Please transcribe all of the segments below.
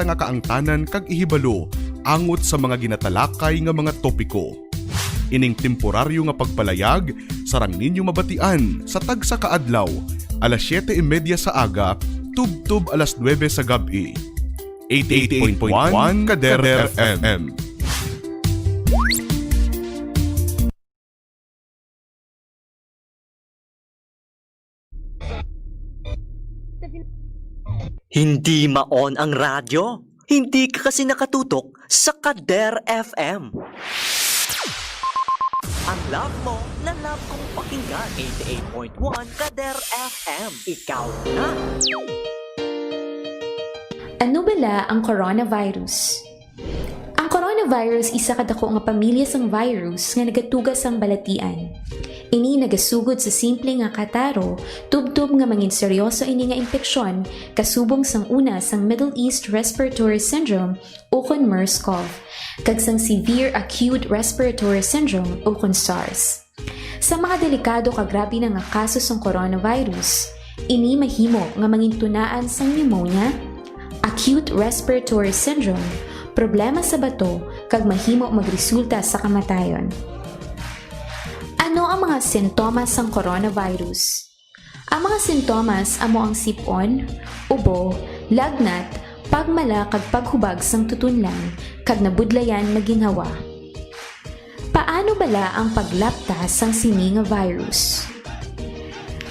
direkta nga kaangtanan kag ihibalo angot sa mga ginatalakay nga mga topiko. Ining temporaryo nga pagpalayag sarang ninyo mabatian sa tagsa kaadlaw, alas 7:30 sa aga, tub-tub alas 9 sa gabi. 88.1 Kader FM. Hindi ma-on ang radyo. Hindi ka kasi nakatutok sa Kader FM. Ang love mo, na love kong pakinggan. 88.1 Kader FM. Ikaw na. Ano bala ang coronavirus? Ang coronavirus isa kadako nga pamilya sang virus nga nagatugas ang balatian. Ini nagasugod sa simple nga kataro, tubtub nga mangin seryoso ini nga impeksyon, kasubong sang una sang Middle East Respiratory Syndrome o kon MERS-CoV, kag sang Severe Acute Respiratory Syndrome o kon SARS. Sa mga delikado kag grabe na nga kaso sang coronavirus, ini mahimo nga mangin tunaan sang pneumonia, acute respiratory syndrome, problema sa bato, kag mahimo magresulta sa kamatayon. Ano ang mga sintomas ng coronavirus? Ang mga sintomas amo ang sipon, ubo, lagnat, pagmala kag paghubag sang tutunlan, kag nabudlayan na ginhawa. Paano bala ang paglapta sang sini nga virus?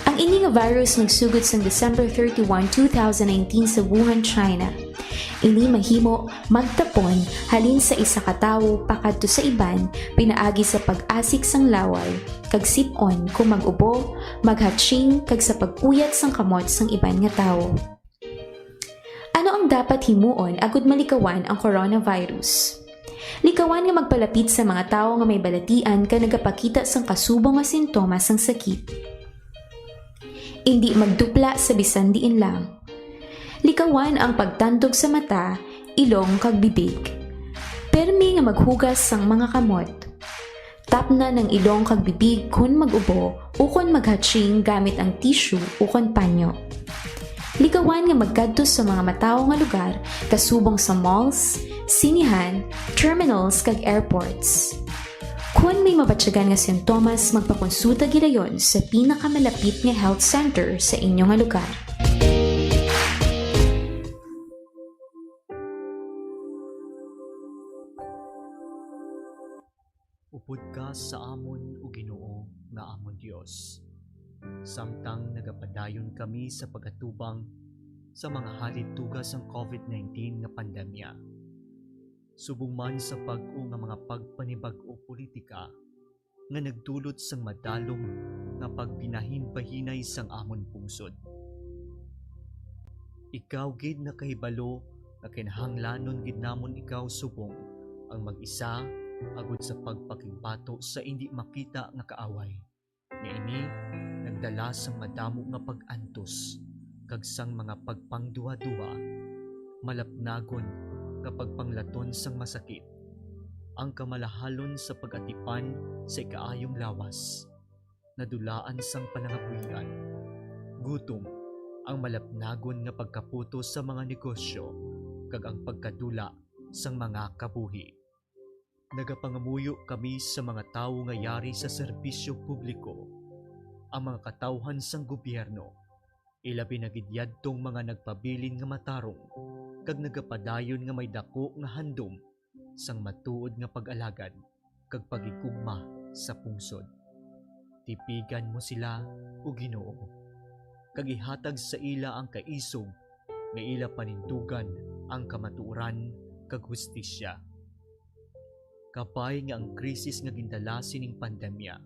Ang ini nga virus nagsugod sang December 31, 2019 sa Wuhan, China. Ini mahimo magtapon halin sa isa ka tawo pakadto sa iban pinaagi sa pag-asik sang laway kag sip-on kung mag-ubo, maghatching kag sa pag-uyat sang kamot sang iban nga tawo. Ano ang dapat himuon agud malikawan ang coronavirus? Likawan nga magpalapit sa mga tawo nga may balatian ka nagapakita sang kasubong nga sintomas sang sakit. Hindi magdupla sa bisan diin lang. Likawan ang pagtandog sa mata, ilong kag bibig. Permi nga maghugas sang mga kamot. Tapna ng ilong kag bibig kun mag-ubo o kun maghatching gamit ang tissue o kun panyo. Likawan nga magkadto sa mga matawo nga lugar kasubong sa malls, sinihan, terminals kag airports. Kung may mabatyagan nga sintomas, magpakonsulta gidayon sa pinakamalapit nga health center sa inyong nga lugar. Upod ka sa amon o Ginoo nga amon Dios. Samtang nagapadayon kami sa pagatubang sa mga halitugas ng COVID-19 nga pandemya. Subong man sa pag-o nga mga pagpanibag-o politika nga nagdulot sang madalom nga pagbinahin-bahinay sang amon pungsod. Ikaw gid nakahibalo nga kinahanglanon gid namon ikaw subong ang mag-isa agud sa pagpakigbato sa hindi makita nga kaaway. Niini nagdala sang madamo nga pag-antos kag sang mga pagpangduha-duha, malapnagon nga pagpanglaton sang masakit, ang kamalahalon sa pag-atipan sa ikaayong lawas, nadulaan sang panangabuhian, gutom, ang malapnagon nga pagkaputo sa mga negosyo, kag ang pagkadula sang mga kabuhi. Nagapangamuyo kami sa mga tawo nga yari sa serbisyo publiko, ang mga katawhan sang gobyerno, ilabi na gidyadtong mga nagpabilin nga matarong, kag nagapadayon nga may dako nga handom sang matuod nga pag-alagad kag pagigugma sa pungsod. Tipigan mo sila o Ginoo, kag ihatag sa ila ang kaisog nga ila panindugan ang kamatuoran kag hustisya. Kapay nga ang krisis nga gindala sining pandemya,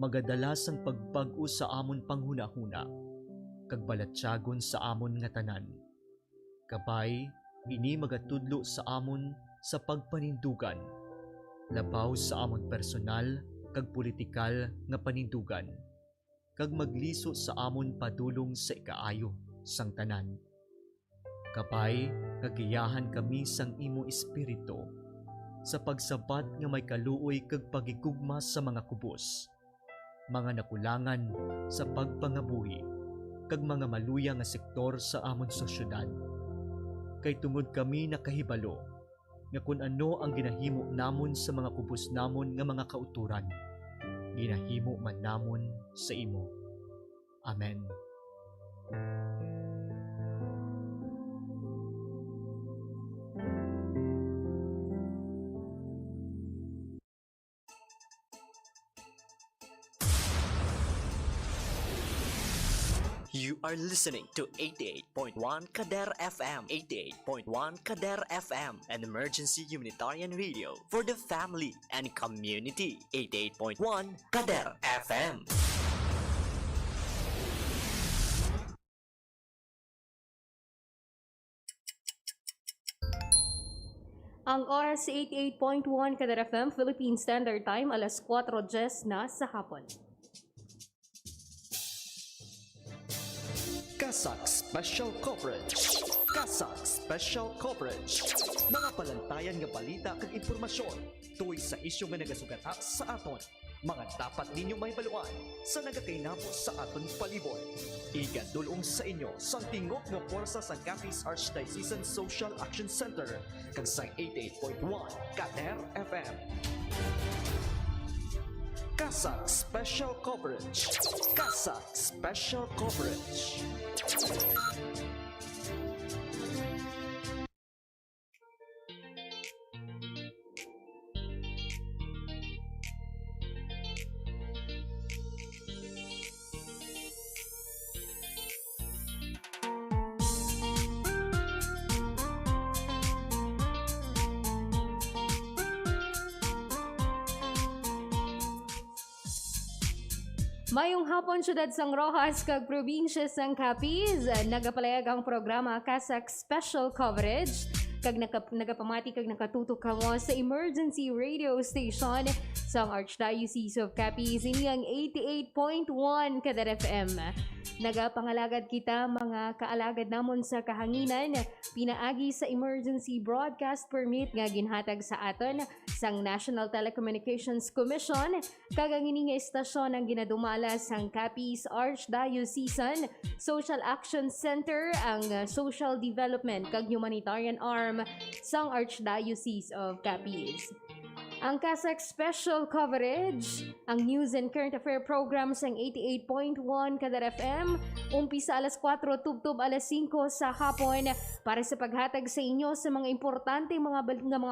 magadala sang pagbag-o sa amon panghuna-huna, kag balatyagon sa amon nga tanan. Kapay, ini magatudlo sa amon sa pagpanindugan, labaw sa amon personal kag politikal nga panindugan, kag magliso sa amon padulong sa ikaayo sang tanan. Kapay, kagiyahan kami sang imo espiritu, sa pagsabat nga may kaluoy kag pagigugma sa mga kubos, mga nakulangan sa pagpangabuhi, kag mga maluya nga sektor sa amon sosyedad. kay tungod kami nakahibalo nga kung ano ang ginahimo namon sa mga kubos namon nga mga kauturan, ginahimo man namon sa imo. Amen. You are listening to 88.1 Kader FM. 88.1 Kader FM, an emergency humanitarian radio for the family and community. 88.1 Kader FM. Ang oras 88.1 Kader FM, Philippine Standard Time, alas 4:10 na sa hapon. Casac Special Coverage. Casac Special Coverage. Mga palantayan nga balita kag impormasyon tuoy sa isyu nga nagasugata sa aton. Mga dapat ninyo may baluan sa nagakainabo sa aton palibot. Igadulong sa inyo sa tingog nga porsa sa Capiz Archdiocesan Social Action Center kag sa 88.1 Kader FM. Casac Special Coverage. Casac Special Coverage. Mayong hapon, syudad sang Rojas kag probinsya sang Capiz, nagapalayag ang programa Casac Special Coverage kag nagapamati kag nakatutok kamo sa emergency radio station sang Archdiocese of Capiz inyang 88.1 Kader FM. Nagapangalagad kita mga kaalagad namon sa kahanginan pinaagi sa emergency broadcast permit nga ginhatag sa aton sang National Telecommunications Commission kag ang ini nga estasyon ang ginadumala sang Capiz Archdiocesan Social Action Center, ang social development kag humanitarian arm sang Archdiocese of Capiz. Ang Casac Special Coverage, ang news and current affair program sang 88.1 Kader FM, umpisa alas 4 tubtob alas 5 sa hapon para sa paghatag sa inyo sa mga importante mga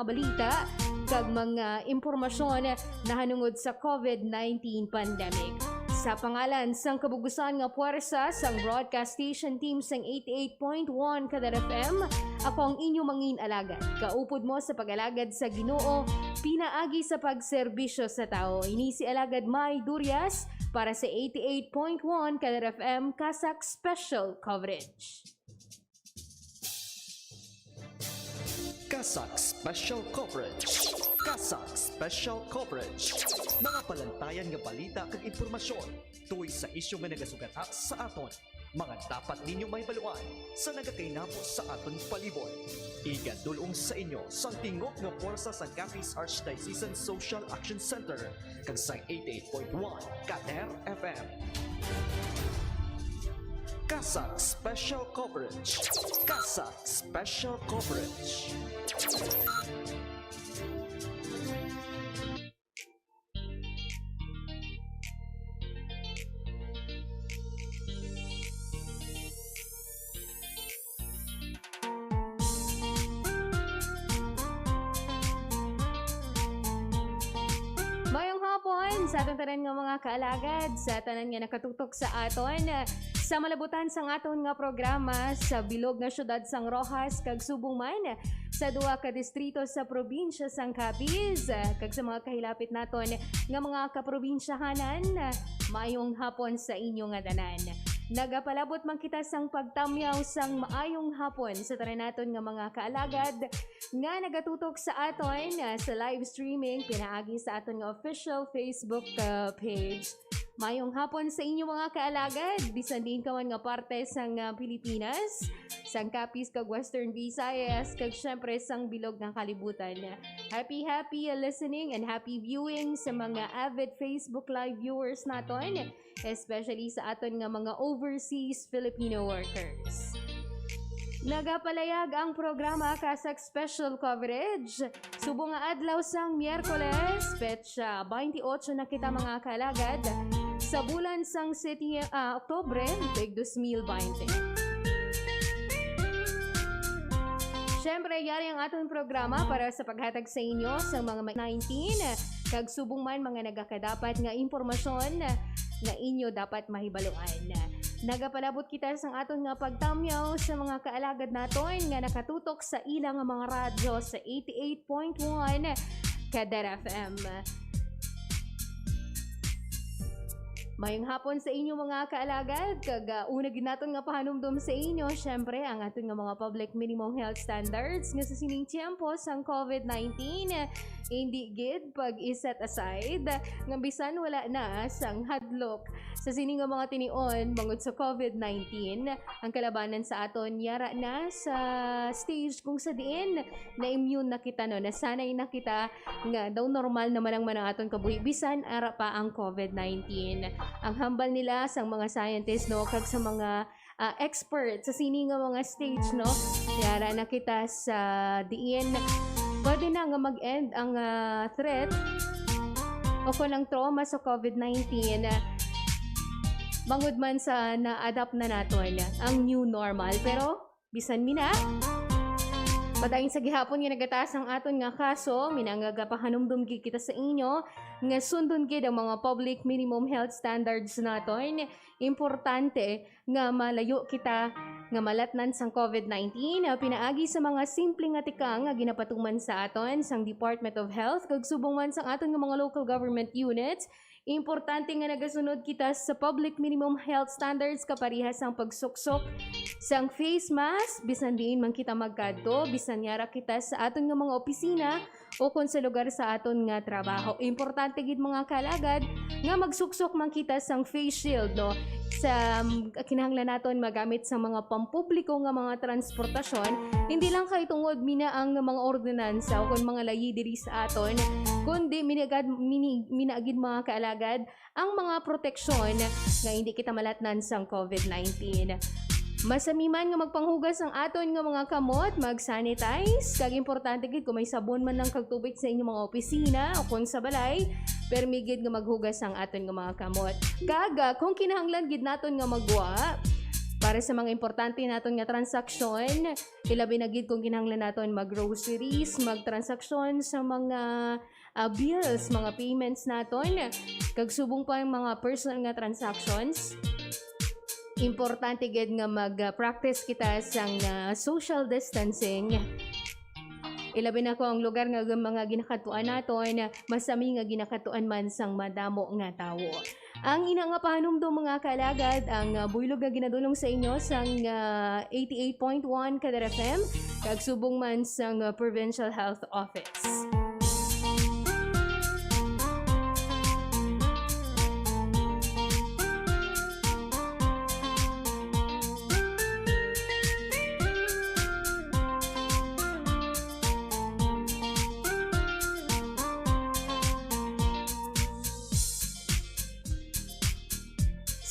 balita kag mga impormasyon na hanungod sa COVID-19 pandemic. Sa pangalan sang kabugusan nga puwersa sang broadcast station team sang 88.1 Kader FM, ako ang inyong mangin alagad. Kaupod mo sa pag-alagad sa Ginoo, pinaagi sa pagserbisyo sa tao. Ini si alagad May Durias para sa 88.1 Kader FM Casac Special Coverage. Casac Special Coverage. Casac Special Coverage. Mga palantayan nga balita kag impormasyon tuoy sa isyu nga nagasugata sa aton. Mga dapat ninyo may baluan sa nagakainabo sa aton palibot. Igadulong sa inyo sa tingog nga porsa sa Capiz Archdiocesan Social Action Center kag sa 88.1 Kader FM. Casac Special Coverage. Casac Special Coverage. Sa atong tanan nga mga kaalagad, sa tanan nga nakatutok sa aton, sa malabutan sang aton nga programa sa bilog nga syudad sang Rojas kag Subong man, sa duha ka distrito sa probinsya sang Capiz, kag sa mga kahilapit naton nga mga kaprobinsyahanan, maayong hapon sa inyo nga tanan. Nagapalabot man kita sang pagtamyaw sang maayong hapon sa tanan naton nga mga kaalagad nga nagatutok sa aton sa live streaming pinaagi sa aton nga official Facebook page. Mayong hapon sa inyo mga kaalagad, bisan din kaman nga parte sang Pilipinas, sang Capiz kag Western Visayas kag syempre sang bilog ng kalibutan. Happy listening and happy viewing sa mga avid Facebook live viewers naton, especially sa aton nga mga overseas Filipino workers. Nagapalayag ang programa Casac Special Coverage. Subong nga adlaw sang Miyerkules, petsa 28 na kita mga kalagad sa bulan sang Oktubre, 2020. Siyempre, yari ang atong programa para sa paghatag sa inyo sa mga 19 kag subong man mga nagakadapat nga impormasyon nga inyo dapat mahibaluan. Nagapalabot kita sa aton nga pagtamyaw sa mga kaalagad naton nga nakatutok sa ilang mga radyo sa 88.1 Kader FM. Mayong hapon sa inyo mga kaalagad, kag una gid naton nga pahanumdum sa inyo, syempre ang aton nga mga public minimum health standards nga sa sining tiyempo sang COVID-19 hindi gid pag iset aside nga bisan wala na sang hadlok sa sining nga mga tinion bangod sa COVID-19 ang kalabanan sa aton yara na sa stage kung sa diin na immune na kita no, nasanay na kita nga daw normal naman ang aton kabuhi bisan ara pa ang COVID-19. Ang hambal nila sa mga scientists no kag sa mga experts sa sini nga mga stage no yara na kita sa diin pwede na nga mag-end ang threat o lang trauma sa COVID-19 bangod man sa na-adapt na naton ang new normal pero bisan mina padayon sa gihapon nga nagataas ang aton nga kaso, minangagapahanumdum gid kita sa inyo nga sundon gid ang mga public minimum health standards naton. Importante nga malayo kita nga malatnan sang COVID-19 pinaagi sa mga simpleng nga tikang nga ginapatuman sa aton sang Department of Health kag subong man sang aton nga mga local government units. Importante nga nagasunod kita sa public minimum health standards kaparehas ang pagsuksok sang face mask bisan diin man kita magkadto bisan yara kita sa aton nga mga opisina o kung sa lugar sa aton nga trabaho. Importante gid mga kalagad nga magsuksok man kita sang face shield no sa kinahanglan naton magamit sa mga pampubliko nga mga transportasyon hindi lang kay tungod mina ang mga ordinansa o kung mga layi diri sa aton kundi minaagid mga kaalagad ang mga proteksyon nga hindi kita malatnan sang COVID-19. Masamiman nga magpanghugas ang aton nga mga kamot, mag-sanitize, kag importante gid kung may sabon man lang kag tubig sa inyong mga opisina o kung sa balay, permigid nga maghugas ang aton nga mga kamot. Kag kung kinahanglan gid naton nga magwa para sa mga importante naton nga transaksyon, ilabi na gid kung kinahanglan naton mag-groceries, mag-transaksyon sa mga bills, mga payments naton, kag subong pa ang mga personal nga transactions. Importante gid nga mag-practice kita sang social distancing. Ilabi na ko ang lugar nga mga ginakatuan naton, masami nga ginakatuan man sang madamo nga tawo. Ang ina nga pahanumdum mga kalagad, ang buylog nga ginadulong sa inyo sang 88.1 Kader FM, kag subong man sang Provincial Health Office.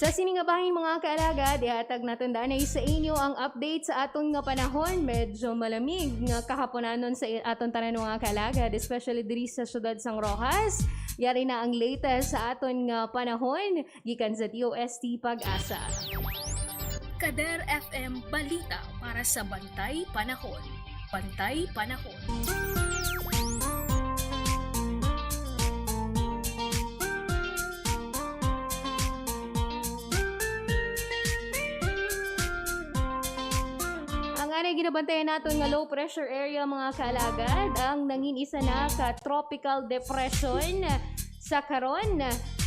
Sa siningabahin mga kaalagad, ihatag natin danay sa inyo ang update sa aton nga panahon. Medyo malamig nga kahaponanon sa aton tanan mga kaalagad, especially diri sa syudad sang Rojas. Yari na ang latest sa aton nga panahon gikan sa DOST Pag-asa. Kader FM Balita para sa Bantay Panahon. Bantay Panahon. Ang ginabantayan natin nga low pressure area mga kaalagad ang nangin isa na ka tropical depression sa karon.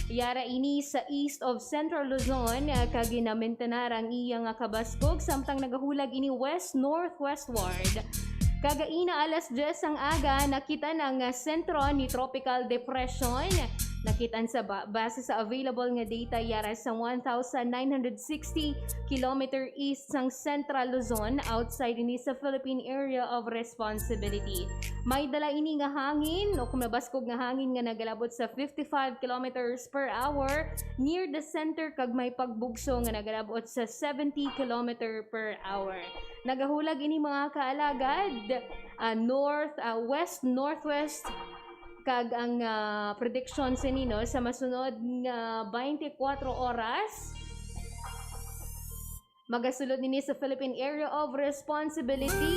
Yara ini sa east of Central Luzon kag ginamentenar ang iya nga kabaskog samtang nagahulag ini west-northwestward. Kagaina alas 10 ang aga nakita ng sentro ni tropical depression. Nakitaan sa base sa available nga data yara sa 1,960 km east sang Central Luzon outside ini sa Philippine Area of Responsibility. May dala ini nga hangin o kung nabaskog nga hangin nga nagalabot sa 55 km per hour near the center kag may pagbugso nga nagalabot sa 70 km per hour. Nagahulag ini mga kaalagad west northwest kag ang prediction sa nino sa masunod nga 24 oras magasulod nini sa Philippine Area of Responsibility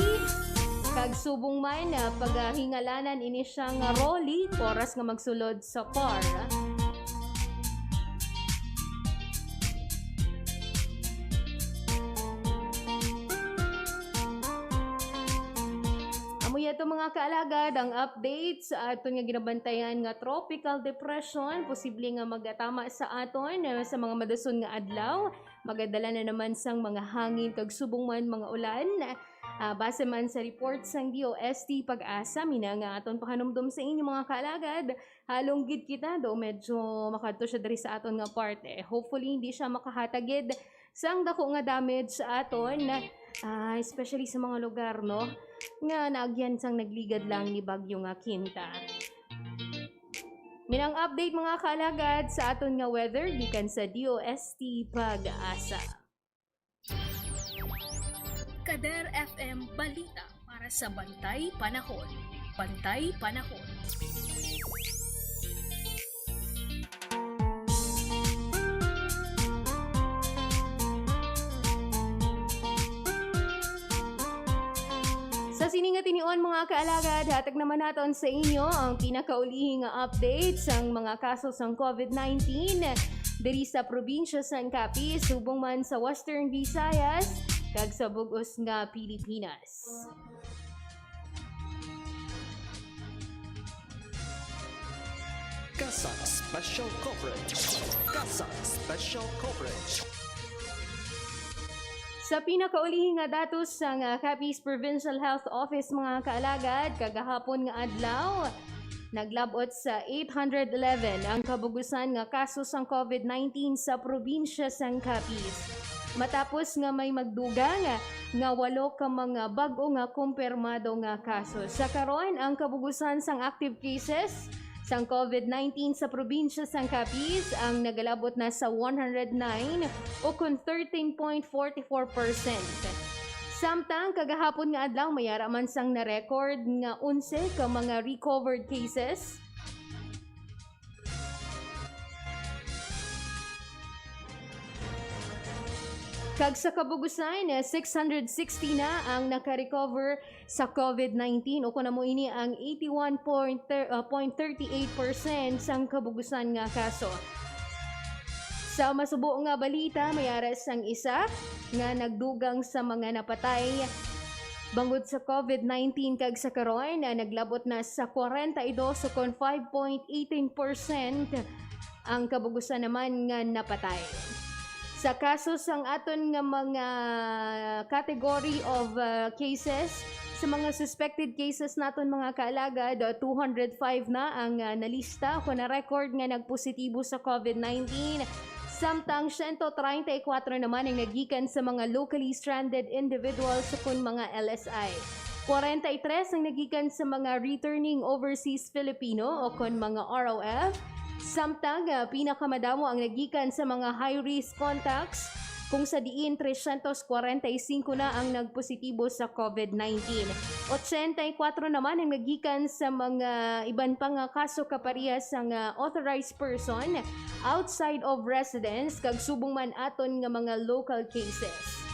kag subong man paghingalanan ini siyang rolly oras nga magsulod sa car. Ito mga kaalagad ang update sa aton nga ginabantayan nga tropical depression posible nga magatama sa aton sa mga madason nga adlaw magadala na naman sang mga hangin kag subong man mga ulan base man sa report sang DOST Pag-asa mina nga aton pahanumdum sa inyo mga kaalagad halong gid kita do medyo makadto siya diri sa aton nga parte hopefully hindi siya makahatagid sang dako nga damage sa aton especially sa mga lugar no nga naagyan sang nagligad lang ni Bagyo nga Quinta. Minang update mga kaalagad sa aton nga weather gikan sa DOST Pag-asa. Kader FM Balita para sa Bantay Panahon. Bantay Panahon. Sa sininga tinion mga kaalagad, hatag naman naton sa inyo ang pinakaulihing update sang mga kaso sang COVID-19 diri sa probinsya sang Capiz, subong man sa Western Visayas, kag sa bugos nga Pilipinas. Casac Special Coverage. Casac Special Coverage. Sa pinakaulihing nga datos sa Capiz Provincial Health Office mga kaalagad, kagahapon nga adlaw, naglabot sa 811 ang kabugusan nga kaso sang COVID-19 sa probinsya sang Capiz. Matapos nga may magdugang nga 8 ka mga bag-o nga kumpirmado nga kaso. Sa karon ang kabugusan sang active cases sang COVID-19 sa probinsya sang Capiz ang nagalabot na sa 109 o kung 13.44%. Samtang kagahapon nga adlaw may yara man sang na-record nga 11 ka mga recovered cases. Kag sa kabugusan, 660 na ang naka-recover sa COVID-19 o kung mo ini ang 81.38% sang kabugusan nga kaso. Sa masubo nga balita, mayara sang isa nga nagdugang sa mga napatay bangod sa COVID-19 kag sa karon naglabot na sa 42 so kon 5.18% ang kabugusan naman nga napatay. Sa kaso sang aton nga mga category of cases, sa mga suspected cases naton mga kaalagad, 205 na ang nalista kung na-record nga nag-positibo sa COVID-19. Samtang 134 naman ang nagikan sa mga locally stranded individuals kung mga LSI. 43 ang nagikan sa mga returning overseas Filipino o kung mga ROF. Samtang pinakamadamo ang nagikan sa mga high-risk contacts kung sa diin 345 na ang nagpositibo sa COVID-19. 84 naman ang nagikan sa mga iban pang kaso kaparehas sang authorized person outside of residence kag subong man aton nga mga local cases.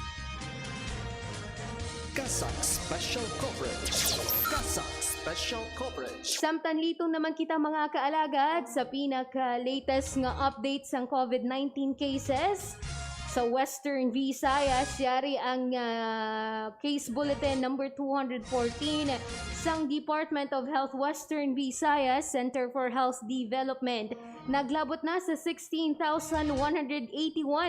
Casac Special Coverage. Casac Special Coverage. Samtang litong naman kita mga kaalagad sa pinaka-latest nga update sang COVID-19 cases. Sa Western Visayas, yari ang case bulletin number 214 sang Department of Health Western Visayas Center for Health Development. Naglabot na sa 16,181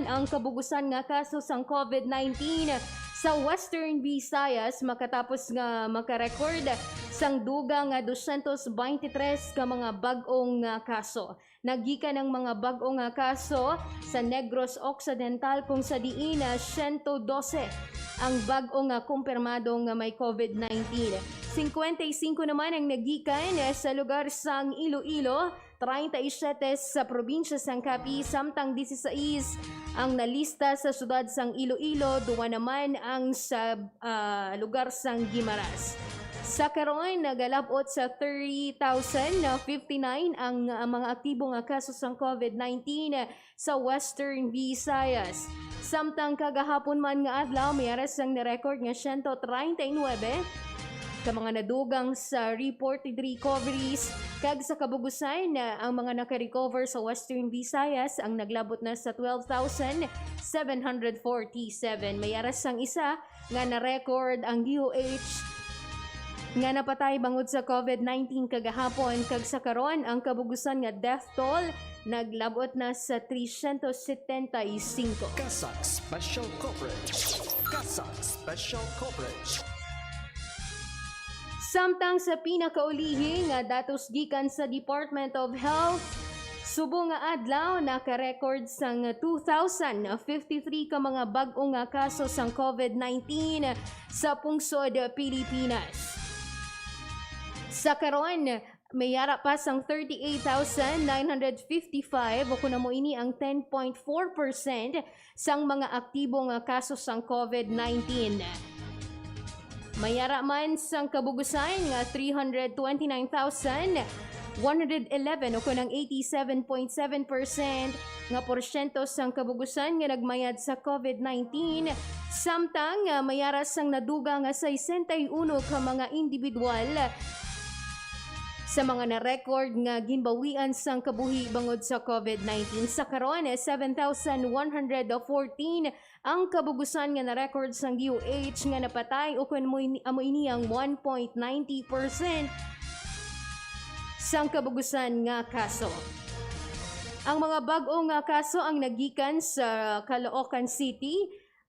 ang kabugusan nga kaso sang COVID-19 sa Western Visayas makatapos nga makarecord sang dugang nga 223 ka mga bag-ong kaso. Nagikan ng mga bag-ong kaso sa Negros Occidental kung sa diin 112 ang bag-ong kumpirmado nga may COVID-19. 55 naman ang nagikan sa lugar sang Iloilo, 37 sa probinsya sang Capiz, samtang 16 ang nalista sa syudad sang Iloilo, duwa naman ang sa lugar sang Guimaras. Sa karon nagalabot sa 30,059 ang mga aktibo nga kaso sang COVID-19 sa Western Visayas. Samtang kagahapon man nga adlaw mayara sang ni-record nga 139 ka mga nadugang sa reported recoveries kag sa kabugusan ang mga naka-recover sa Western Visayas ang naglabot na sa 12,747. Mayara sang isa nga na-record ang DOH nga napatay bangod sa COVID-19 kagahapon kag sa karon ang kabugusan nga death toll naglabot na sa 375. Casac Special Coverage. Casac Special Coverage. Samtang sa pinakaulihing nga datos gikan sa Department of Health, subong nga adlaw naka-record sang 2,053 ka mga bag-o nga kaso sang COVID-19 sa pungsod Pilipinas. Sa karon, mayara pa sang 38,955 o kuno mo ini ang 10.4% sang mga aktibo nga kaso sang COVID-19. Mayara man sang kabugusan nga 329,111 o kunang 87.7% nga porsyento sang kabugusan nga nagmayad sa COVID-19 samtang mayara sang naduga nga 61 ka mga individual sa mga na-record nga ginbawian sang kabuhi bangod sa COVID-19. Sa karon 7,114 ang kabugusan nga na-record sang DOH nga napatay o kun amo ini ang 1.90% sang kabugusan nga kaso. Ang mga bag-o nga kaso ang nagikan sa Caloocan City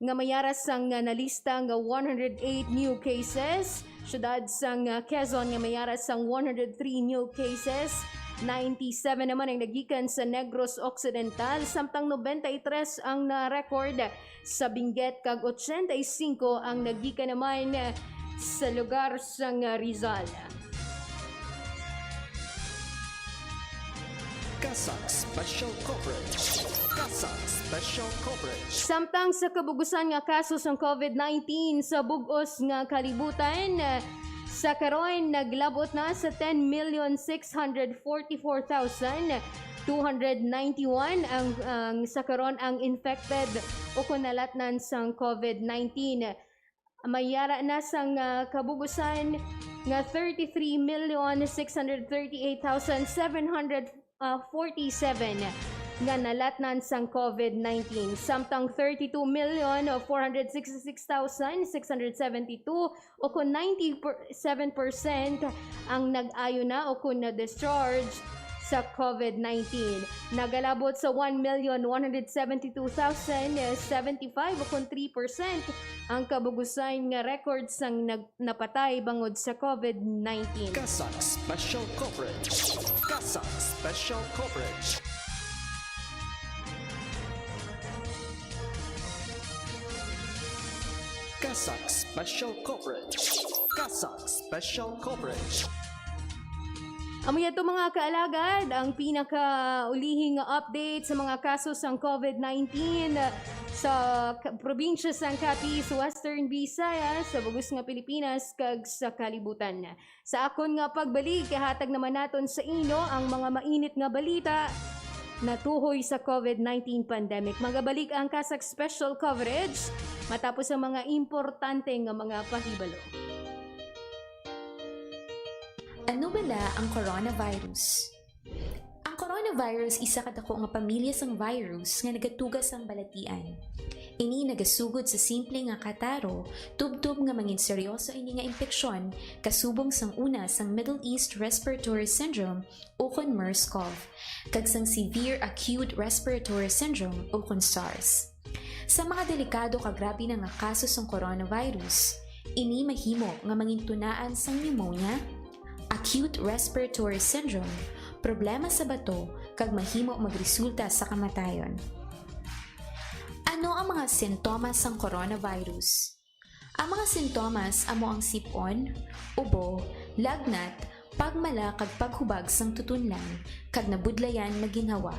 nga mayara sang nalista nga 108 new cases. Syudad sang Quezon nga mayara sang 103 new cases. 97 naman ang nagikan sa Negros Occidental, samtang 93 ang na-record sa Benguet kag 85 ang nagikan naman sa lugar sang Rizal. Casac Special Coverage. Casac Special Coverage. Samtang sa kabugusan nga kaso sang COVID-19 sa bugos nga kalibutan, sa karon naglabot na sa 10,644,291 ang sa karon ang infected o kunalatnan sang COVID-19. Mayara na sang kabugusan nga 33,638,747 nga nalatnan sang COVID-19, samtang 32,466,672 o kung 97% ang nag-ayo na o kung na-discharge sa COVID-19. Nagalabot sa 1,172,075 o kung 3% ang kabugusan nga record sang napatay bangod sa COVID-19. Casac Special Coverage. Casac Special Coverage. Casac Special Coverage. Casac Special Coverage. Amo yato mga kaalagad, ang pinakaulihing update sa mga kaso sang COVID-19 sa probinsya sang Capiz, Western Visayas, sa bugos nga Pilipinas kag sa kalibutan. Sa akon nga pagbalik, kahatag naman naton sa inyo ang mga mainit nga balita natuhoy sa COVID-19 pandemic. Magabalik ang Casac Special Coverage matapos ang mga importante nga mga pahibalo. Ano bala ang coronavirus? Ang coronavirus isa kadako nga pamilya sang virus nga nagatugas ang balatian. Ini nagasugod sa simple nga kataro, tubtob nga mangin seryoso ini nga impeksyon kasubong sang una sang Middle East Respiratory Syndrome o kon MERS-CoV, kag sang Severe Acute Respiratory Syndrome o kon SARS. Sa mga delikado kag grabe na nga kaso sang coronavirus, ini mahimo nga mangin tunaan sang pneumonia, acute respiratory syndrome, problema sa bato, kag mahimo magresulta sa kamatayon. Ano ang mga sintomas ng coronavirus? Ang mga sintomas amo ang sipon, ubo, lagnat, pagmala kag paghubag sang tutunlan, kag nabudlayan na ginhawa.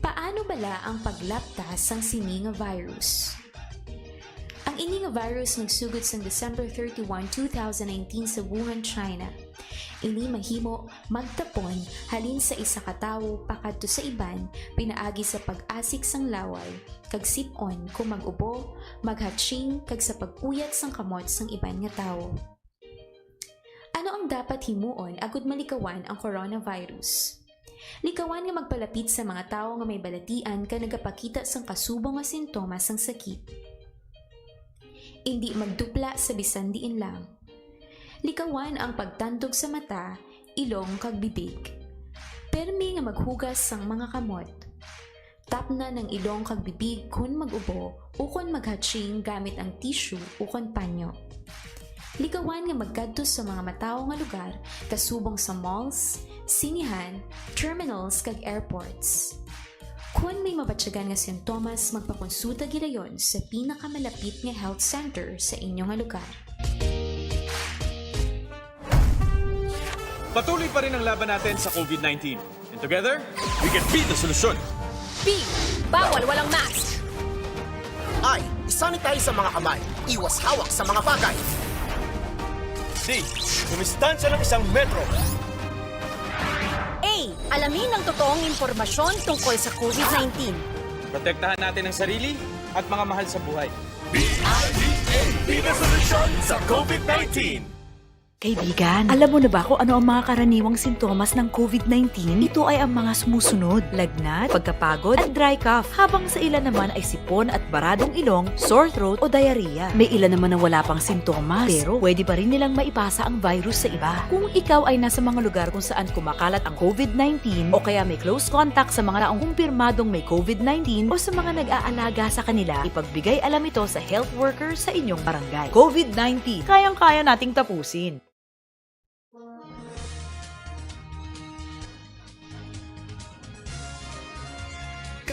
Paano Ano bala ang paglaptas sang sini nga virus? Ang ini nga virus nagsugod sa December 31, 2019 sa Wuhan, China. Ini mahimo magtapon halin sa isa ka tawo pakadto sa iban pinaagi sa pag-asik sang laway, kag sip-on kung mag-ubo, maghatching kag sa pag-uyat sang kamot sang iban nga tawo. Ano ang dapat himuon agud malikawan ang coronavirus? Likawan nga magpalapit sa mga tawo nga may balatian ka nagapakita sang kasubong nga sintomas sang sakit. Hindi magdupla sa bisan diin lang. Likawan ang pagtandog sa mata, ilong kag bibig. Permi nga maghugas sang mga kamot. Tapna ng ilong kag bibig kun mag-ubo o kun maghatching gamit ang tissue o kun panyo. Likawan nga magkadto sa mga matawo nga lugar kasubong sa malls, sinihan, terminals kag airports. Kung may mabatyagan nga sintomas, magpakonsulta gidayon sa pinakamalapit nga health center sa inyong nga lugar. Patuloy pa rin ang laban natin sa COVID-19. And together, we can beat the solusyon. B. Bawal walang mask. I. Isanitize sa mga kamay. Iwas hawak sa mga bagay. C. Dumistansya ng 1 metro. A. Alamin ang totoong impormasyon tungkol sa COVID-19. Protektahan natin ang sarili at mga mahal sa buhay. Be the solusyon sa COVID-19. Kaibigan, alam mo na ba kung ano ang mga karaniwang sintomas ng COVID-19? Ito ay ang mga sumusunod, lagnat, pagkapagod, at dry cough. Habang sa ilan naman ay sipon at baradong ilong, sore throat o diarrhea. May ilan naman na wala pang sintomas, pero pwede pa rin nilang maipasa ang virus sa iba. Kung ikaw ay nasa mga lugar kung saan kumakalat ang COVID-19 o kaya may close contact sa mga naong kumpirmadong may COVID-19 o sa mga nag-aalaga sa kanila, ipagbigay alam ito sa health worker sa inyong barangay. COVID-19, kayang-kaya nating tapusin.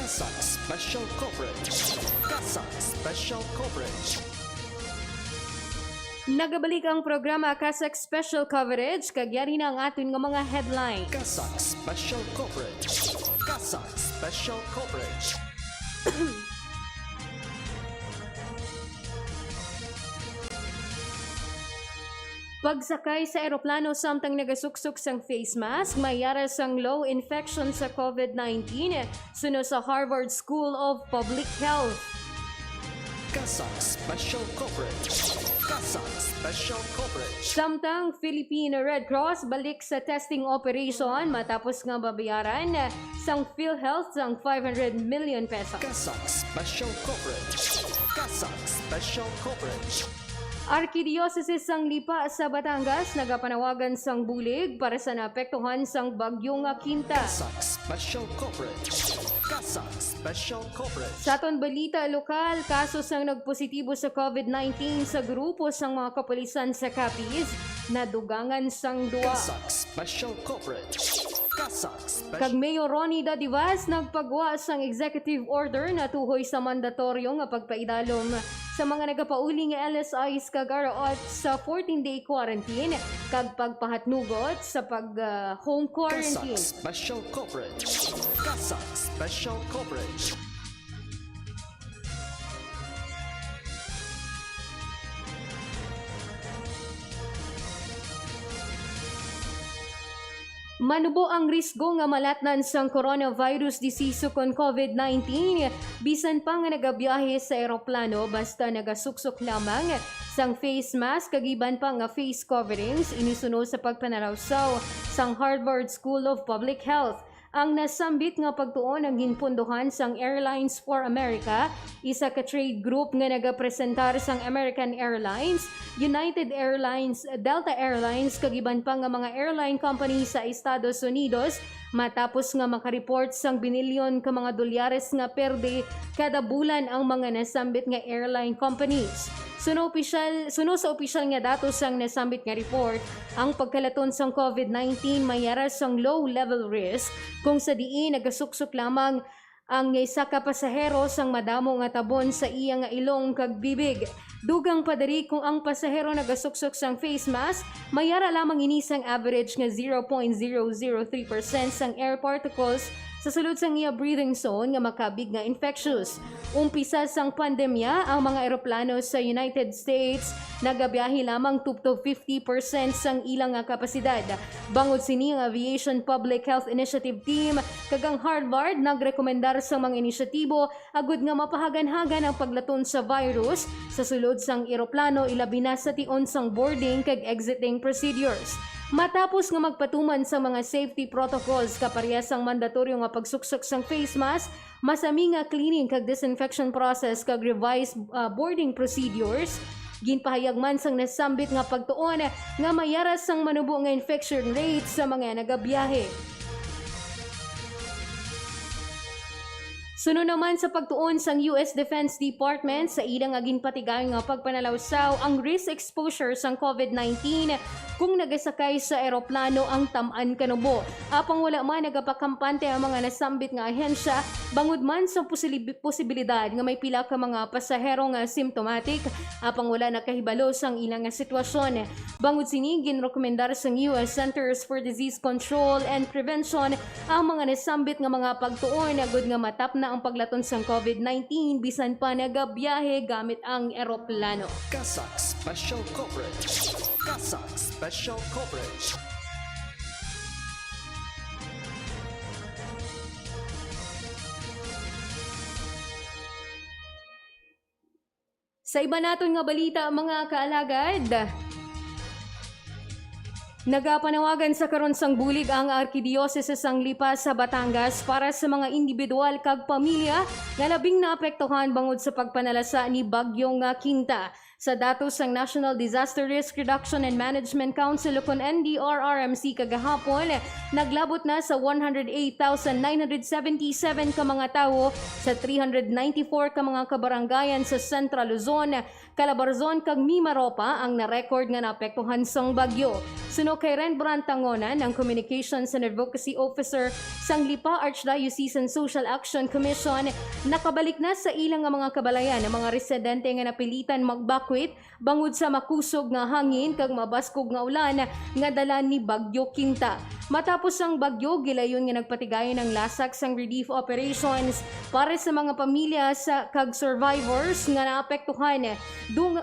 Casac Special Coverage. Casac Special Coverage. Nagabalik ang programa Casac Special Coverage, kagyari na ang atin nga mga headline. Casac Special Coverage. Casac Special Coverage. Pagsakay sa eroplano samtang nagasuksuk sang face mask, may yara sang low infection sa COVID-19, suno sa Harvard School of Public Health. Casac Special Coverage. Casac Special Coverage. Samtang Philippine Red Cross balik sa testing operation matapos nga mabayaran sang PhilHealth sang 500 million pesos. Casac Special Coverage. Casac Special Coverage. Arkideyosesis sang Lipa sa Batangas nagapanawagan sang bulig para sa naapektuhan sang Bagyo nga Quinta. Casac Special Coverage. Casac Special Coverage. Sa aton balita lokal, kaso sang nag-positibo sa COVID-19 sa grupo sang mga kapulisan sa Capiz, nadugangan sang duha. Casac Special Coverage. Casac Special. Kag Mayor Ronnie Dadivas nagpaguwa sang executive order na tuhoy sa mandatoryo nga pagpa-idalum sa mga nagapauli nga LSIs kag ROT sa 14-day quarantine kag pagpahatnugot sa home quarantine. Casac Special Coverage. Casac Special Coverage. Manubo ang risgo nga malatnan sang coronavirus disease kon COVID-19 bisan pa nga nagabiyahe sa eroplano basta nagasuksok lamang sang face mask kagiban pa nga face coverings inisuno sa pagpanarawsaw sang Harvard School of Public Health. Ang nasambit nga pagtuon ang ginpunduhan sang Airlines for America, isa ka trade group nga nagapresentar sang American Airlines, United Airlines, Delta Airlines, kagiban pa nga mga airline company sa Estados Unidos, matapos nga makareport sang binilyon ka mga dolyares nga perde kada bulan ang mga nasambit nga airline companies. Suno sa opisyal nga datos sang nasambit nga report, ang pagkalaton sang COVID-19 mayara sang low-level risk kung sa diin nagasuksok lamang ang isa ka pasahero sang madamo nga tabon sa iya nga ilong kag bibig. Dugang padari kung ang pasahero nagasuksok sang face mask, mayara lamang ini sang average nga 0.003% sang air particles sa sulod sang iya breathing zone nga makabig nga infectious. Umpisa sang pandemya, ang mga eroplano sa United States nagabiyahe lamang to 50% sang ilang nga kapasidad. Bangod sini ang Aviation Public Health Initiative Team kagang Harvard nagrekomendar sa mga inisyatibo agud nga mapahagan-hagan ang paglaton sa virus sa sulod sang eroplano ilabi na sa tion sang boarding kag exiting procedures. Matapos nga magpatuman sa mga safety protocols kaparehasang mandatoryo nga pagsuksok sang face mask, masami nga cleaning kag disinfection process kag revised boarding procedures, ginpahayag man sang nasambit nga pagtuon nga mayara sang manubo nga infection rate sa mga nagabiyahe. Suno naman sa pagtuon sang US Defense Department sa ilang nga ginpatigay nga pagpanalawsaw ang risk exposure sang COVID-19 kung nagasakay sa eroplano ang tam-an kanubo. Apang wala man nagapakampante ang mga nasambit nga ahensya bangod man sa posibilidad nga may pila ka mga pasahero nga symptomatic apang wala nakahibalo sang ilang nga sitwasyon. Bangod sini ginrekomendar sang US Centers for Disease Control and Prevention ang mga nasambit nga mga pagtuon agud nga matap na ang paglaton sang COVID-19 bisan pa nagabiyahe gamit ang eroplano. Casac Special Coverage. Casac Special Coverage. Sa iba naton nga balita mga kaalagad, nagapanawagan sa karon sang bulig ang Arkideyosesis sang Lipa sa Batangas para sa mga individual kag pamilya nga labing naapektuhan bangod sa pagpanalasa ni Bagyo nga Quinta. Sa datos sang National Disaster Risk Reduction and Management Council o NDRRMC kagahapon, naglabot na sa 108,977 ka mga tawo sa 394 ka mga kabarangayan sa Central Luzon, Calabarzon kag Mimaropa ang na-record nga naapektuhan sang bagyo. Suno kay Rembrandt Tangonan, ang Communications and Advocacy Officer sang Lipa Archdiocesan Social Action Commission, nakabalik na sa ilang nga mga kabalayan ang mga residente nga napilitan magbakwit bangod sa makusog nga hangin kag mabaskog nga ulan nga dala ni Bagyo Quinta. Matapos ang bagyo, gilayon nga nagpatigayon ng lasak sang relief operations para sa mga pamilya sa kag survivors nga naapektuhan.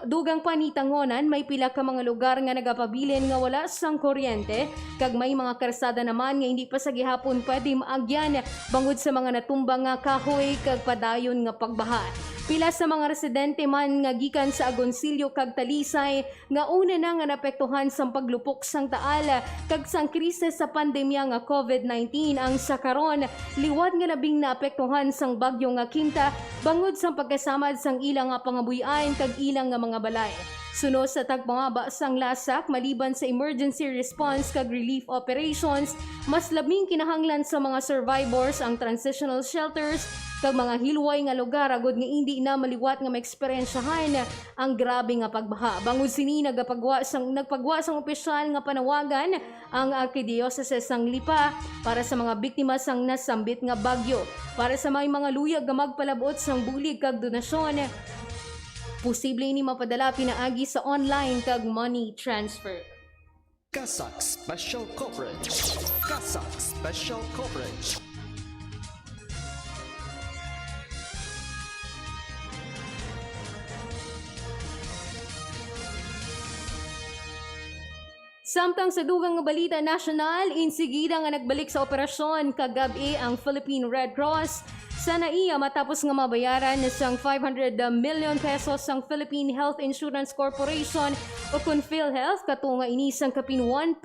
Dugang panitangonan, may pila ka mga lugar nga nagapabilin nga wala sang kuryente kag may mga karsada naman nga hindi pa sa gihapon pwede maagyan bangod sa mga natumbang nga kahoy kag padayon nga pagbaha. Pila sa mga residente man nga gikan sa Agoncillo kag Talisay nga una na nga napektuhan sang paglupok sang taal kag sang krisis sa pandemya nga COVID-19 ang sa karon liwat nga labing naapektuhan sang bagyo nga Quinta bangod sang pagkasamad sang ilang nga pangabuyan kag ilang nga mga balay. Suno sa tagpangaba sang lasak, maliban sa emergency response kag relief operations, mas labing kinahanglan sa mga survivors ang transitional shelters kag mga hilway nga lugar agud nga hindi na maliwat nga maeksperiensyahan ang grabe nga pagbaha. Bangod sini nagpagwa sang opisyal nga panawagan ang Arkideyosesis sang Lipa para sa mga biktima sang nasambit nga bagyo. Para sa may mga luyag nga magpalabot sang bulig kag donasyon, posible ini mapadala pinaagi sa online kag money transfer. Casac Special Coverage. Casac Special Coverage. Samtang sa dugang nga balita nasyonal, insigida nga nagbalik sa operasyon kagabi ang Philippine Red Cross sa naiya matapos nga mabayaran sang 500 million pesos sang Philippine Health Insurance Corporation o PhilHealth katunga inisang kapin 1.1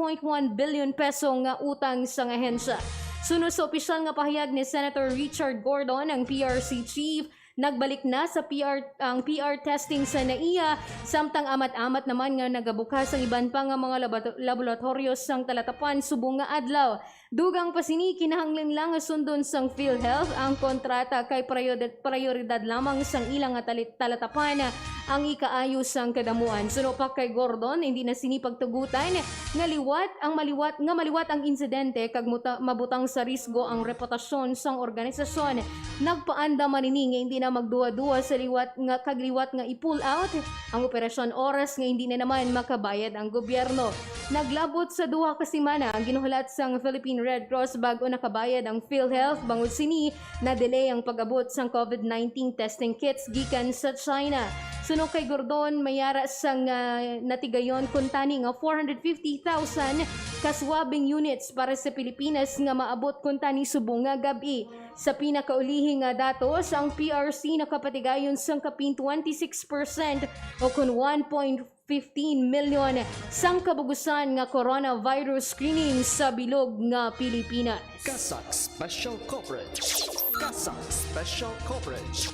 billion peso nga utang sa ahensya. Suno sa opisyal nga pahayag ni Senator Richard Gordon, ang PRC chief, nagbalik na sa ang PR testing sa NAIA, samtang amat-amat naman nga nagabukas ang iban pa nga mga laboratorio sang talatapan subong nga adlaw. Dugang pasini kinahanglan lang nga sundon sang PhilHealth ang kontrata kay prioridad lamang sang ilang nga talatapan ang ikaayo sang kadamuan. Suno pa kay Gordon, hindi na sinipagtugutan nga maliwat ang insidente kag mabutang sa risgo ang reputasyon sang organisasyon. Nagpaanda manini nga hindi na magduwa-duwa sa liwat nga i-pull out ang operasyon oras nga hindi na naman makabayad ang gobyerno. Naglabot sa duha ka semana ang ginuhulat sang Philippine Red Cross bago nakabayad ang PhilHealth bangod sini na delay ang pag-abot sang COVID-19 testing kits gikan sa China. Suno kay Gordon, mayara sang natigayon kuntani nga 450,000 kaswabing units para sa Pilipinas nga maabot kuntani subong nga gabi. Sa pinakaulihing nga datos, ang PRC nakapatigayon sang kapin 26% o kun 1.15 milyon sang kabugusan nga coronavirus screening sa bilog nga Pilipinas. Casac Special Coverage. Casac Special Coverage.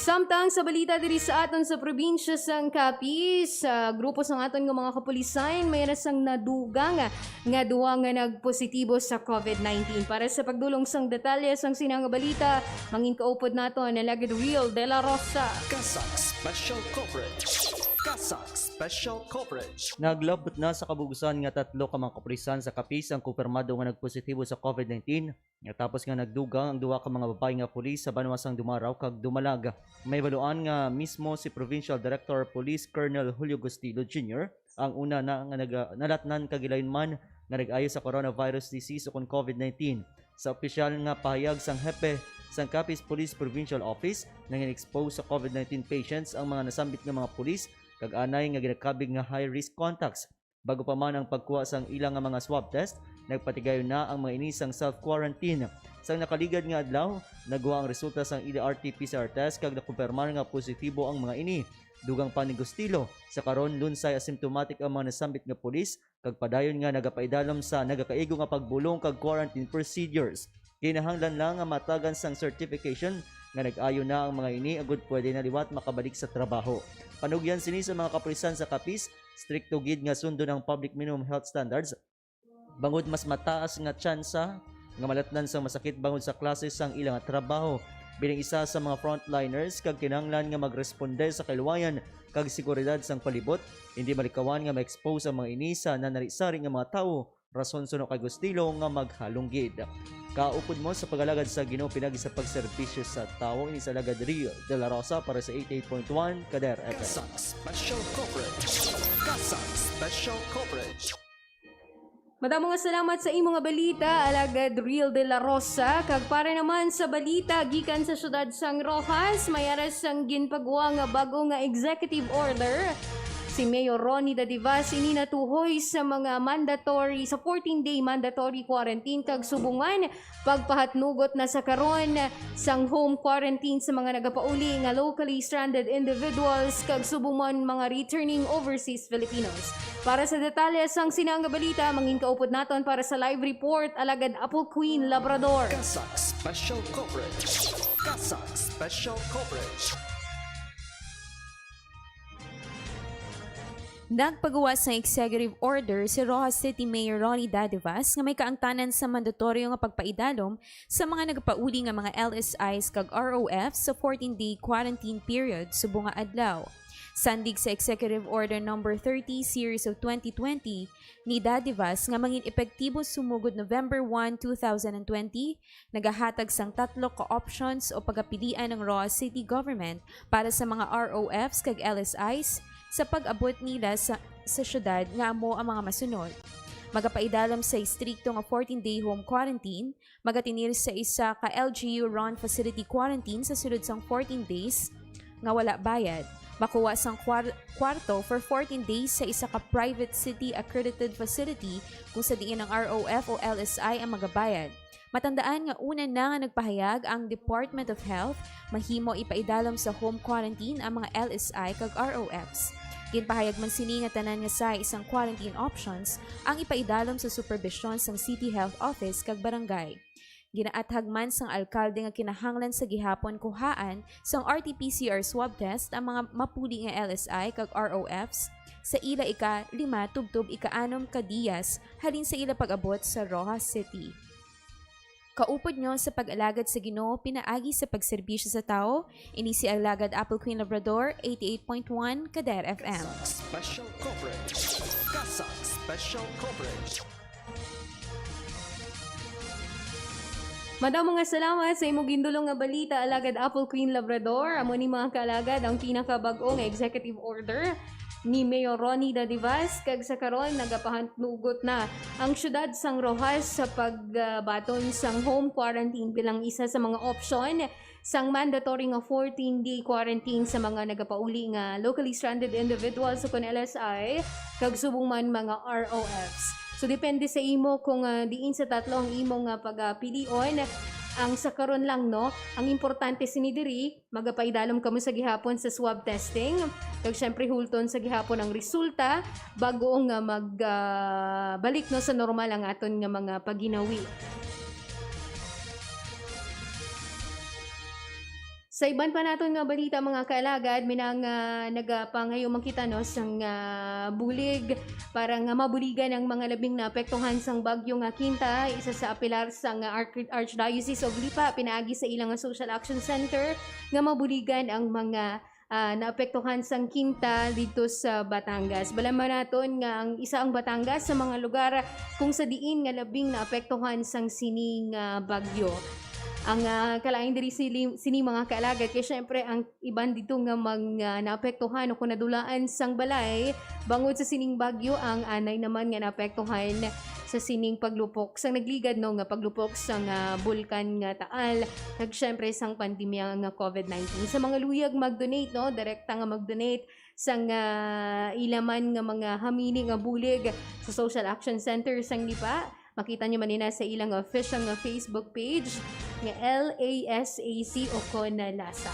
Samtang sa balita diri sa aton sa probinsya sang Capiz, sa grupo sang aton nga mga kapulisan, mayroon sang nadugangan nga duha nga nag-positibo sa COVID-19. Para sa pagdulong sang detalye sang sinang balita, mangin kaupod naton na lagid Real de la Rosa. Casac Special Coverage. Casac Special Coverage. Naglabot na sa kabugusan nga 3 ka mga kapulisan sa Capiz ang kumpirmado nga nagpositibo sa COVID-19. Tapos nga nagdugang ang 2 ka mga babae nga pulis sa banwasang dumaraw kag dumalag. May baluan nga mismo si Provincial Director Police Colonel Julio Gustilo Jr. ang una na nga nalatnan kagilayon man nga nag-ayo sa coronavirus disease o COVID-19. Sa opisyal nga pahayag sang hepe sang Capiz Police Provincial Office na expose sa COVID-19 patients ang mga nasambit nga mga pulis kag anay nga ginakabig nga high-risk contacts. Bago pa man ang pagkuha sang ilang nga mga swab test, nagpatigayon na ang mga inisang self-quarantine. Sang nakaligad nga adlaw, nagwa ang resulta sang RT-PCR test kag nakumpirmar nga positibo ang mga ini. Dugang pa ni Gustilo, sa karon lunsay asymptomatic ang mga nasambit nga pulis kag padayon nga nagapa-idalum sa nagakaigo nga pagbulong kag quarantine procedures. Kinahanglan lang nga matagan sang certification nga nag-ayo na ang mga ini agud pwede na liwat makabalik sa trabaho. Panugyan sini sa mga kapulisan sa Capiz, stricto gid nga sundo ng public minimum health standards. Bangod mas mataas nga tsansa nga malatnan sa masakit bangod sa klase sang ilang trabaho. Bilang isa sa mga frontliners kag kinahanglan nga magresponde sa kailuwayan kag seguridad sang palibot, hindi malikawan nga ma-expose ang mga ini sa nanari-sari nga mga tawo. Rason suno kay Gustilo nga maghalunggid. Kaupod mo sa pagalagad sa Ginoo pinagi sa pagserbisyo sa tawo ini sa lagad Rio de la Rosa para sa 88.1 Kader FM. Casac Special Coverage. Casac Special Coverage. Madamo nga salamat sa imo nga balita, alagad Real de la Rosa. Kag para naman sa balita gikan sa syudad sang Rojas, mayara sang ginpagawa nga bago nga executive order. Si Mayor Ronnie Dadivas ini natuhoy sa mga mandatory sa 14-day mandatory quarantine kag subungan pagpahatnugot na sa karon sang home quarantine sa mga nagapauli nga locally stranded individuals kag subungan mga returning overseas Filipinos. Para sa detalye sang sinang balita, mangin kaupod naton para sa live report alagad Apple Queen Labrador. Casac Special Coverage. Casac Special Coverage. Nagpagawa sa executive order si Rojas City Mayor Ronnie Dadivas nga may kaangtanan sa mandatoryo nga pagpa-idalum sa mga nagapauli nga mga LSIs kag ROF sa 14-day quarantine period subong nga adlaw. Sandig sa Executive Order No. 30 Series of 2020 ni Dadivas nga mangin epektibo sumugod November 1, 2020, nagahatag sang 3 ka options o pagapilian ng Rojas City Government para sa mga ROFs kag LSIs sa pag-abot nila sa syudad nga amo ang mga masunod. Magapaidalam sa istrikto nga 14-day home quarantine, magatinir sa isa ka LGU run facility quarantine sa sulod sang 14 days nga wala bayad. Makuha sang kwarto for 14 days sa isa ka private city accredited facility kung sa diin ng ROF o LSI ang magabayad. Matandaan nga una na nga nagpahayag ang Department of Health mahimo ipaidalam sa home quarantine ang mga LSI kag ROFs. Ginpahayag man sini nga tanan nga sa isang quarantine options ang ipaidalam sa supervision sang City Health Office kag barangay. Ginaathag man sang alkalde nga kinahanglan sa gihapon kuhaan sang RT-PCR swab test ang mga mapuli nga LSI kag ROFs sa ila ika-5 tubtob ika-6 ka diyas halin sa ila pag-abot sa Rojas City. Kaupod nyo sa pag-alagad sa Ginoo pinaagi sa pagserbisyo sa tao, ini si Alagad Apple Queen Labrador, 88.1 Kader FM. Casac Special Coverage. Casac Special Coverage. Madam mga salamat sa imong gindulong nga balita, Alagad Apple Queen Labrador. Amo ni mga kaalagad ang pinakabag-o nga executive order ni Mayor Ronnie Dadivas kag sa karon nagapahandnugot na ang syudad sang Rojas sa pagbaton sang home quarantine bilang isa sa mga option sang mandatory nga 14-day quarantine sa mga nagapauli nga locally stranded individuals sa kon LSI kag subong man mga ROFs. So depende sa imo kung diin sa tatlo ang imo nga pagpilion. Ang sa karon lang no, ang importante sini diri magapa-idalum kamo sa gihapon sa swab testing. Kag syempre hulton sa gihapon ang resulta bago nga balik no sa normal ang aton nga mga paginawi. Sa iban pa naton nga balita mga kaalagad, minang nagapangayo makita no sang bulig para nga mabuligan ang mga labing naapektuhan sang Bagyo nga Quinta, isa sa apilar sang Arkideyosesis of Lipa, pinaagi sa ilang Social Action Center nga mabuligan ang mga naapektuhan sang Quinta dito sa Batangas. Balaman naton nga ang isa ang Batangas sa mga lugar kung sa diin nga labing naapektuhan sang sining Bagyo. Ang kalaing diri sini mga kaalagad kay syempre ang iban dito nga naapektuhan o kung nadulaan sang balay bangod sa sining Bagyo, ang anay naman nga naapektuhan sa sining paglupok sang nagligad no nga paglupok sang bulkan nga Taal kag syempre sang pandemya nga COVID-19. Sa mga luyag mag-donate no, direkta nga mag-donate sang ilaman nga mga hamini nga bulig sa Social Action Center sang Lipa. Makita nyo manina sa ilang official nga Facebook page nga LASAC o Konalasa.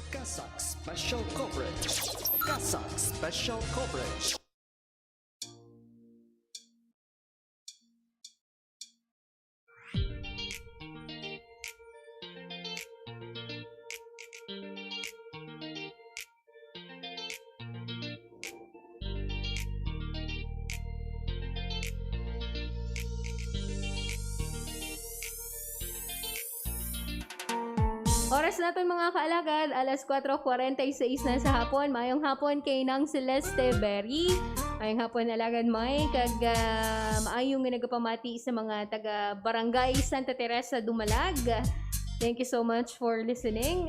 Casac Special Coverage. Casac Special Coverage. Oras natin mga kaalagad, alas 4:46 na sa hapon. Mayong hapon kay Nang Celeste Berry. Mayong hapon alagad may kag maayong nga nagapamati sa mga taga Barangay Santa Teresa Dumalag. Thank you so much for listening.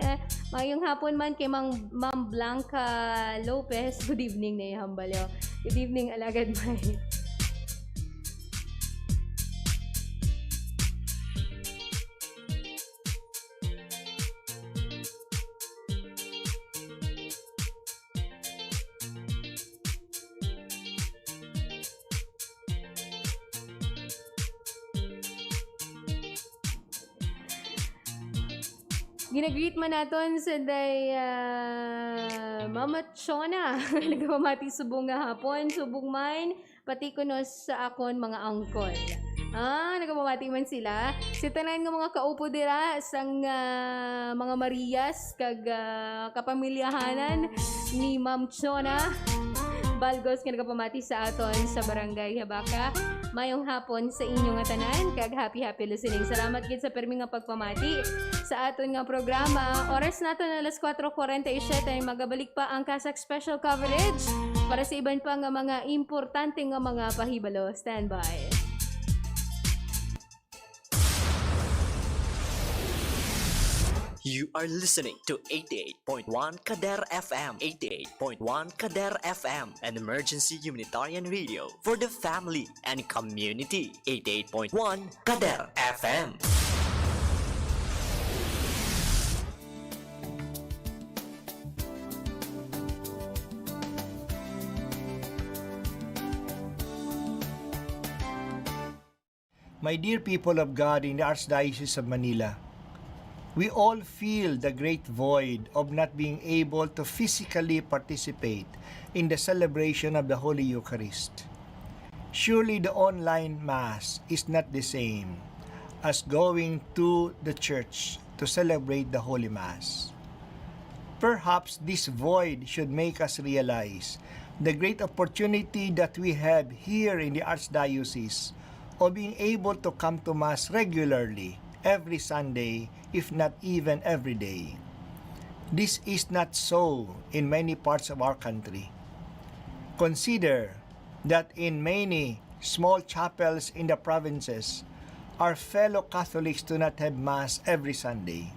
Mayong hapon man kay Ma'am Blanca Lopez. Good evening na ihambalyo. Good evening alagad may. Ginagreet man naton sa day Mama Chona. Nagpamati subong nga hapon, subong man, pati kunos sa akon mga angkol. Nagpamati man sila. Si tanan nga mga kaupo dira sang mga Marias kag kapamilyahanan ni Ma'am Chona. Balgos nga nagpamati sa aton sa Barangay Habaka. Mayong hapon sa inyong tanan kag happy listening. Salamat gid sa permi nga pagpamati sa aton nga programa. Oras naton alas 4:47 ay magabalik pa ang Casac Special Coverage para sa iban pa nga mga importante nga mga pahibalo. Stand by. You are listening to 88.1 Kader FM. 88.1 Kader FM, an emergency humanitarian radio for the family and community. 88.1 Kader FM. My dear people of God in the Archdiocese of Manila, we all feel the great void of not being able to physically participate in the celebration of the Holy Eucharist. Surely the online Mass is not the same as going to the church to celebrate the Holy Mass. Perhaps this void should make us realize the great opportunity that we have here in the Archdiocese of being able to come to Mass regularly every Sunday, if not even every day. This is not so in many parts of our country. Consider that in many small chapels in the provinces, our fellow Catholics do not have Mass every Sunday.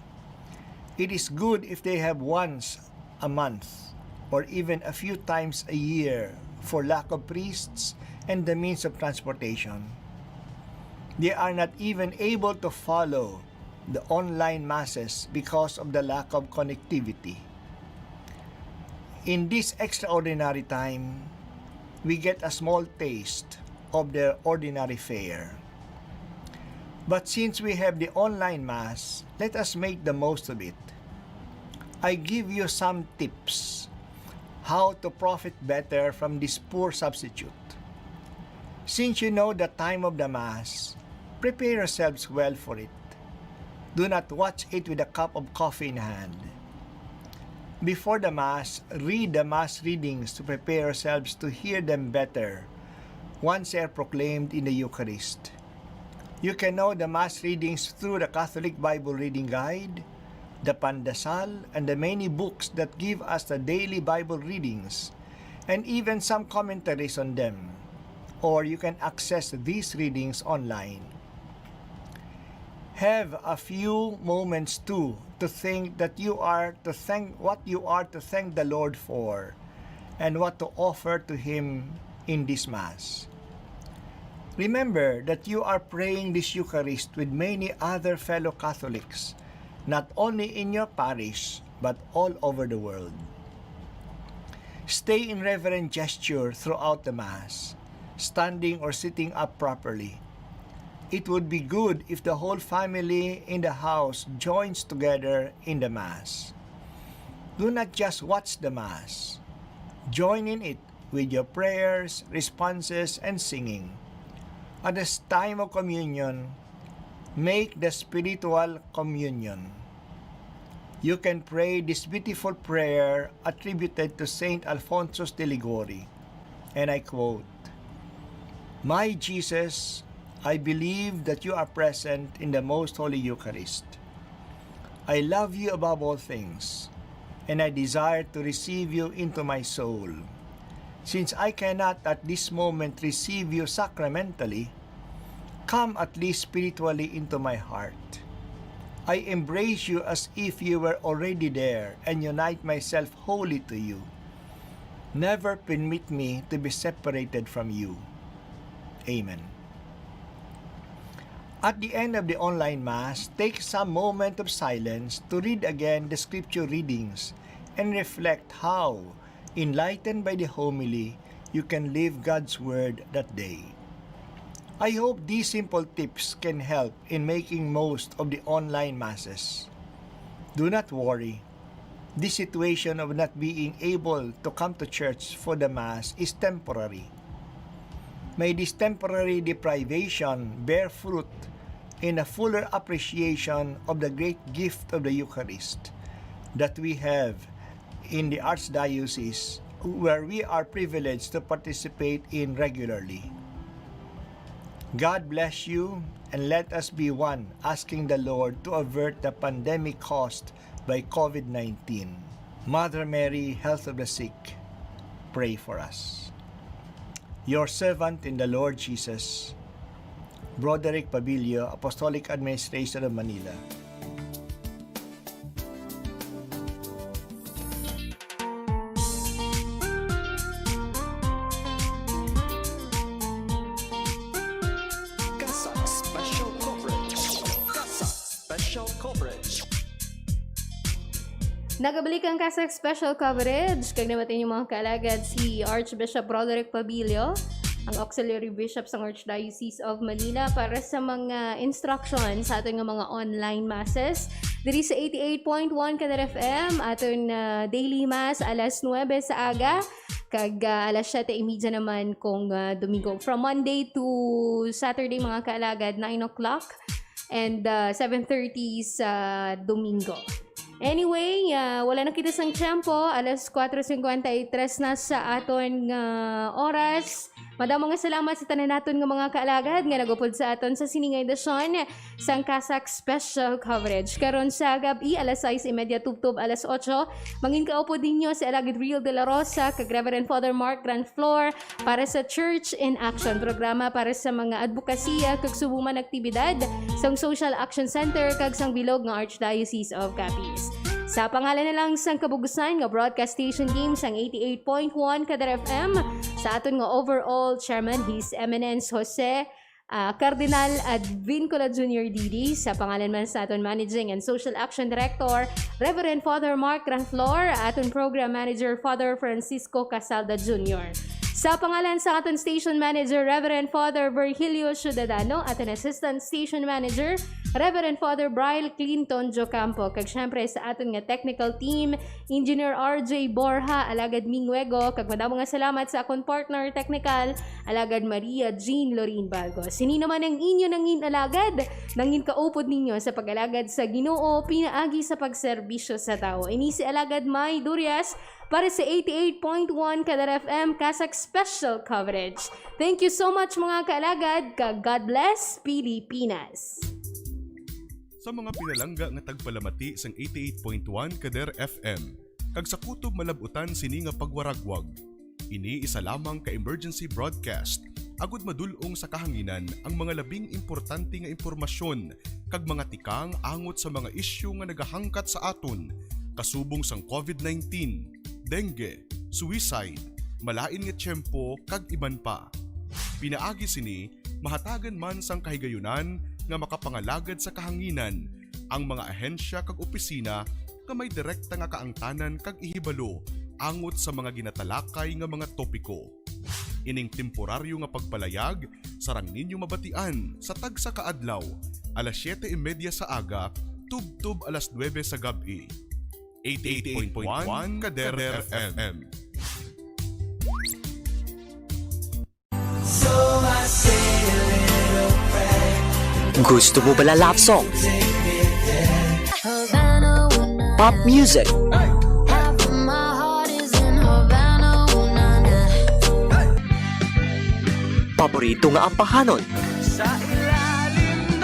It is good if they have once a month or even a few times a year for lack of priests and the means of transportation. They are not even able to follow the online Masses because of the lack of connectivity. In this extraordinary time, we get a small taste of their ordinary fare. But since we have the online Mass, let us make the most of it. I give you some tips how to profit better from this poor substitute. Since you know the time of the Mass, prepare yourselves well for it. Do not watch it with a cup of coffee in hand. Before the Mass, read the Mass readings to prepare yourselves to hear them better once they are proclaimed in the Eucharist. You can know the Mass readings through the Catholic Bible Reading Guide, the Pandasal, and the many books that give us the daily Bible readings, and even some commentaries on them. Or you can access these readings online. Have a few moments too to think that you are to thank what you are to thank the Lord for and what to offer to Him in this Mass. Remember that you are praying this Eucharist with many other fellow Catholics, not only in your parish, but all over the world. Stay in reverent gesture throughout the Mass, standing or sitting up properly. It would be good if the whole family in the house joins together in the Mass. Do not just watch the Mass. Join in it with your prayers, responses, and singing. At this time of communion, make the spiritual communion. You can pray this beautiful prayer attributed to Saint Alphonsus de Liguori, and I quote, "My Jesus, I believe that you are present in the most holy Eucharist. I love you above all things, and I desire to receive you into my soul. Since I cannot at this moment receive you sacramentally, come at least spiritually into my heart. I embrace you as if you were already there and unite myself wholly to you. Never permit me to be separated from you. Amen." At the end of the online Mass, take some moment of silence to read again the scripture readings and reflect how, enlightened by the homily, you can live God's Word that day. I hope these simple tips can help in making most of the online Masses. Do not worry. This situation of not being able to come to church for the Mass is temporary. May this temporary deprivation bear fruit in a fuller appreciation of the great gift of the Eucharist that we have in the Archdiocese, where we are privileged to participate in regularly. God bless you, and let us be one asking the Lord to avert the pandemic caused by COVID-19. Mother Mary, health of the sick, pray for us. Your servant in the Lord Jesus, Broderick Pabilio, Apostolic Administration of Manila. Casac Special Coverage. Casac Special Coverage. Nagabalik ang Casac Special Coverage. Kag nabatin yung mga kaalagad si Archbishop Broderick Pabilio, ang Auxiliary Bishop sa Archdiocese of Manila, para sa mga instructions sa ating mga online masses. Diri sa 88.1 Kadar FM, aton daily mass alas 9 sa aga. kag alas 7:30 naman kung Domingo. From Monday to Saturday mga kaalagad, 9 o'clock and 7:30 sa Domingo. Anyway, wala na kita sang tiyempo. Alas 4:53 na sa aton oras. Madamang nga salamat sa tanan naton nga mga kaalagad nga nagupod sa aton sa siningay edisyon sang Casac Special Coverage. Karon sa gabi, alas 6:30 tubtob alas 8. Mangin kaupo dinyo sa Alagid Rio de la Rosa kag Reverend Father Mark Grand Floor para sa Church in Action, programa para sa mga advokasya kag subuman aktibidad sang Social Action Center kag sang bilog nga Archdiocese of Capiz. Sa pangalan na lang sang kabugusan nga broadcast station game sang 88.1 Kadar FM, sa aton nga overall chairman, His Eminence Jose Cardinal Advincula Jr. Didi, sa pangalan man sa aton Managing and Social Action Director, Reverend Father Mark Ranflor, aton Program Manager, Father Francisco Casalda Jr. Sa pangalan sa aton Station Manager, Reverend Father Virgilio Ciudadano, aton Assistant Station Manager, Reverend Father Brian Clinton Jocampo, kag syempre sa aton nga technical team, Engineer RJ Borja, Alagad Mingwego, kag madamo nga salamat sa akong partner technical, Alagad Maria Jean Lorin Balgos. Sini naman ang inyo nangin alagad, nangin kaupod ninyo sa pag-alagad sa Ginoo, pinaagi sa pagserbisyo sa tao. Ini si Alagad May Durias para sa 88.1 Kadar FM Casac Special Coverage. Thank you so much mga kaalagad, kag God bless Pilipinas. Sa mga pinalangga nga tagpalamati sang 88.1 Kadar FM, kag sa kutob malabutan sini nga pagwaragwag. Ini isa lamang ka emergency broadcast, agud madulong sa kahanginan ang mga labing importante nga impormasyon kag mga tikang angot sa mga isyu nga nagahangkat sa aton, kasubong sang COVID-19, dengue, suicide, malain nga tiyempo kag iban pa. Pinaagi sini mahatagan man sang kahigayunan nga makapangalagad sa kahanginan ang mga ahensya kag opisina nga may direkta nga kaangtanan kag ihibalo angot sa mga ginatalakay nga mga topiko. Ining temporaryo nga pagpalayag sarang ninyo mabatian sa Pagsakay adlaw alas 7:30 sa aga tubtob alas 9 sa gabi. 88.1 Kadar FM. Gusto mo ba love song? Pop music? Paborito nga ang pahanon?